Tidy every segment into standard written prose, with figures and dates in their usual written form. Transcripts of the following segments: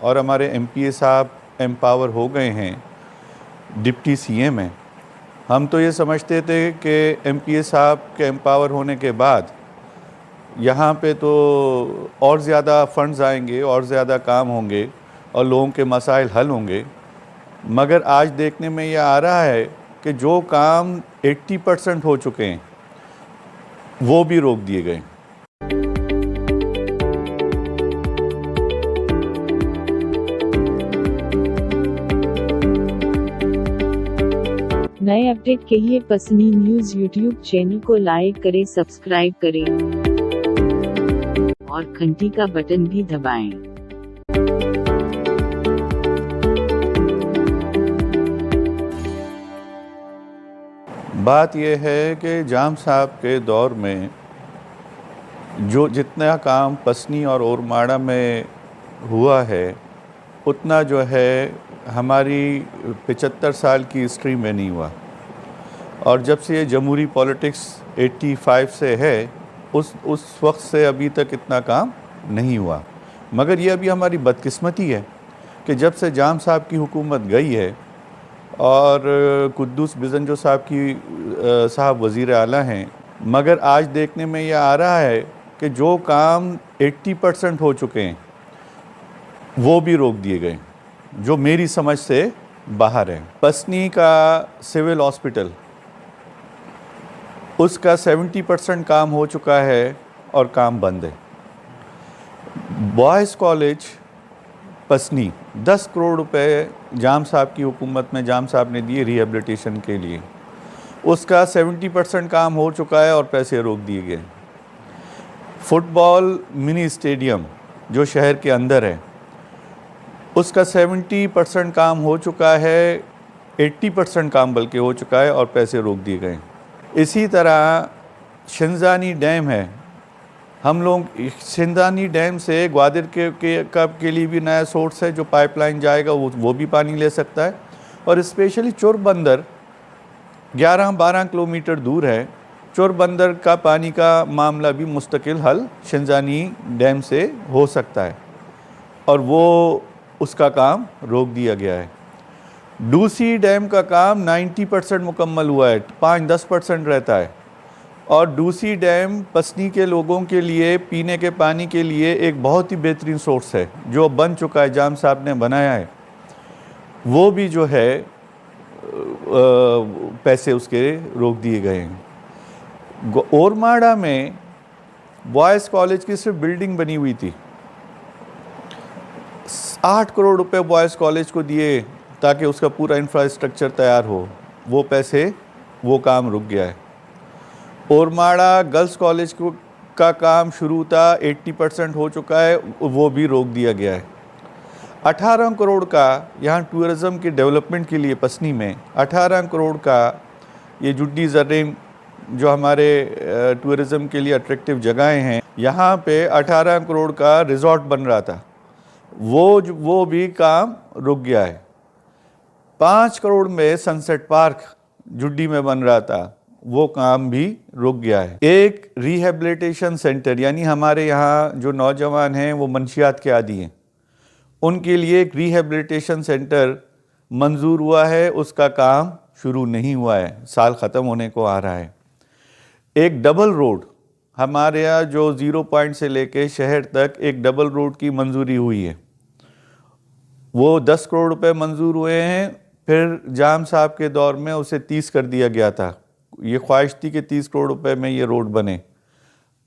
और हमारे एमपीए साहब एम्पावर हो गए हैं, डिप्टी सीएम हैं। हम तो ये समझते थे कि एमपीए साहब के एम्पावर होने के बाद यहाँ पे तो और ज़्यादा फंड्स आएंगे और ज़्यादा काम होंगे और लोगों के मसाइल हल होंगे। मगर आज देखने में ये आ रहा है कि जो काम 80% हो चुके हैं वो भी रोक दिए गए। नए अपडेट के लिए पसनी न्यूज यूट्यूब चैनल को लाइक करें, सब्सक्राइब करें और घंटी का बटन भी दबाएं। बात यह है कि जाम साहब के दौर में जो जितना काम पसनी और ओरमाड़ा में हुआ है उतना जो है हमारी 75 साल की हिस्ट्री में नहीं हुआ। और जब से ये जमहूरी पॉलिटिक्स 85 से है उस वक्त से अभी तक इतना काम नहीं हुआ। मगर ये अभी हमारी बदकिस्मती है कि जब से जाम साहब की हुकूमत गई है और कुद्दूस बिजंजो साहब वज़ीर आला हैं, मगर आज देखने में ये आ रहा है कि जो काम 80% हो चुके हैं वो भी रोक दिए गए, जो मेरी समझ से बाहर है। पसनी का सिविल हॉस्पिटल, उसका 70% काम हो चुका है और काम बंद है। बॉयज़ कॉलेज पसनी 10 करोड़ रुपए जाम साहब की हुकूमत में जाम साहब ने दिए रिहेबिलिटेशन के लिए, उसका 70% काम हो चुका है और पैसे रोक दिए गए। फुटबॉल मिनी स्टेडियम जो शहर के अंदर है उसका 70% काम हो चुका है, 80% काम बल्कि हो चुका है और पैसे रोक दिए गए। इसी तरह शिंजानी डैम है, हम लोग शिंजानी डैम से ग्वादर के लिए भी नया सोर्स है, जो पाइपलाइन जाएगा वो भी पानी ले सकता है। और स्पेशली चोरबंदर 11-12 किलोमीटर दूर है, चोरबंदर का पानी का मामला भी मुस्तकिल हल शिंजानी डैम से हो सकता है और वो उसका काम रोक दिया गया है। डूसी डैम का काम 90% मुकम्मल हुआ है, 5-10% रहता है। और डूसी डैम पसनी के लोगों के लिए पीने के पानी के लिए एक बहुत ही बेहतरीन सोर्स है जो बन चुका है, जाम साहब ने बनाया है। वो भी जो है पैसे उसके रोक दिए गए हैं। ओरमाड़ा में बॉयज़ कॉलेज की सिर्फ बिल्डिंग बनी हुई थी, 8 करोड़ रुपए बॉयज़ कॉलेज को दिए ताकि उसका पूरा इंफ्रास्ट्रक्चर तैयार हो, वो पैसे वो काम रुक गया है। ओरमाड़ा गर्ल्स कॉलेज का काम शुरू था, 80% हो चुका है, वो भी रोक दिया गया है। 18 करोड़ का यहाँ टूरिज़म के डेवलपमेंट के लिए पसनी में 18 करोड़ का ये जुड्डी ज़र्रेम जो हमारे टूरिज़म के लिए अट्रैक्टिव जगहें हैं, यहाँ पे 18 करोड़ का रिज़ॉर्ट बन रहा था, वो भी काम रुक गया है। 5 करोड़ में सनसेट पार्क जुड्डी में बन रहा था, वो काम भी रुक गया है। एक रिहेबिलिटेशन सेंटर, यानी हमारे यहाँ जो नौजवान हैं वो मंशियात के आदी हैं, उनके लिए एक रिहेबिलिटेशन सेंटर मंजूर हुआ है, उसका काम शुरू नहीं हुआ है, साल ख़त्म होने को आ रहा है। एक डबल रोड हमारे यहाँ जो 0 पॉइंट से लेके शहर तक एक डबल रोड की मंजूरी हुई है, वो 10 करोड़ रुपए मंजूर हुए हैं। फिर जाम साहब के दौर में उसे 30 कर दिया गया था। ये ख्वाहिश थी कि 30 करोड़ रुपए में ये रोड बने,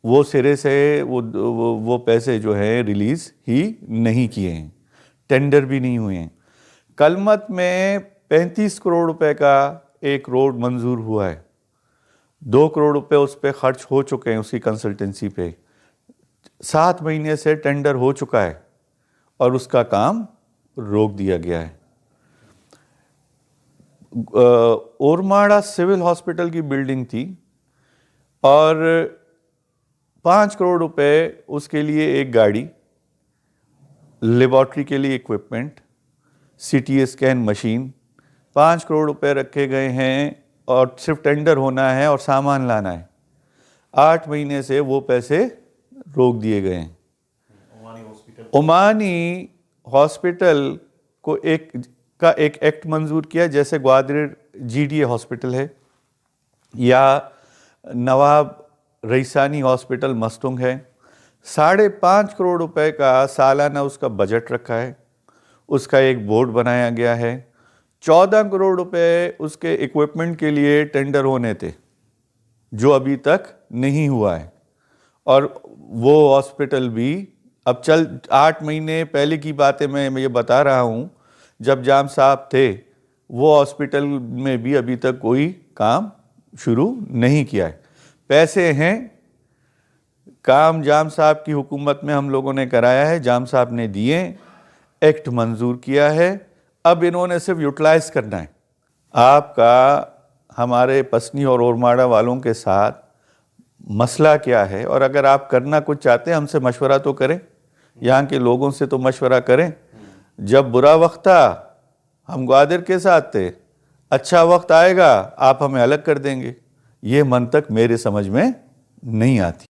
वो सिरे से वो पैसे जो है रिलीज़ ही नहीं किए हैं, टेंडर भी नहीं हुए हैं। कलमत में 35 करोड़ रुपए का एक रोड मंजूर हुआ है, 2 करोड़ रुपए उस पर खर्च हो चुके हैं उसकी कंसल्टेंसी पे, 7 महीने से टेंडर हो चुका है और उसका काम रोक दिया गया है। ओरमाड़ा सिविल हॉस्पिटल की बिल्डिंग थी और 5 करोड़ रुपए उसके लिए एक गाड़ी, लेबॉर्ट्री के लिए equipment, CT scan machine, 5 crore रुपए रखे गए हैं और सिर्फ टेंडर होना है और सामान लाना है। 8 महीने से वो पैसे रोक दिए गए हैं। ओमानी हॉस्पिटल को एक एक्ट मंजूर किया, जैसे ग्वादरेर जीडीए हॉस्पिटल है या नवाब रईसानी हॉस्पिटल मस्तुंग है। 5.5 करोड़ रुपए का सालाना उसका बजट रखा है, उसका एक बोर्ड बनाया गया है। 14 करोड़ रुपए उसके इक्विपमेंट के लिए टेंडर होने थे, जो अभी तक नहीं हुआ है। और वो हॉस्पिटल भी अब 8 महीने पहले की बातें मैं ये बता रहा हूँ, जब जाम साहब थे, वो हॉस्पिटल में भी अभी तक कोई काम शुरू नहीं किया है। पैसे हैं, काम जाम साहब की हुकूमत में हम लोगों ने कराया है, जाम साहब ने दिए, एक्ट मंजूर किया है, अब इन्होंने सिर्फ यूटिलाइज करना है। आपका हमारे पसनी और ओरमाड़ा वालों के साथ मसला क्या है, और अगर आप करना कुछ चाहते हैं हमसे मशवरा तो करें, यहाँ के लोगों से तो मशवरा करें। जब बुरा वक्त था हम ग्वादर के साथ थे, अच्छा वक्त आएगा आप हमें अलग कर देंगे, ये मंतक मेरे समझ में नहीं आती।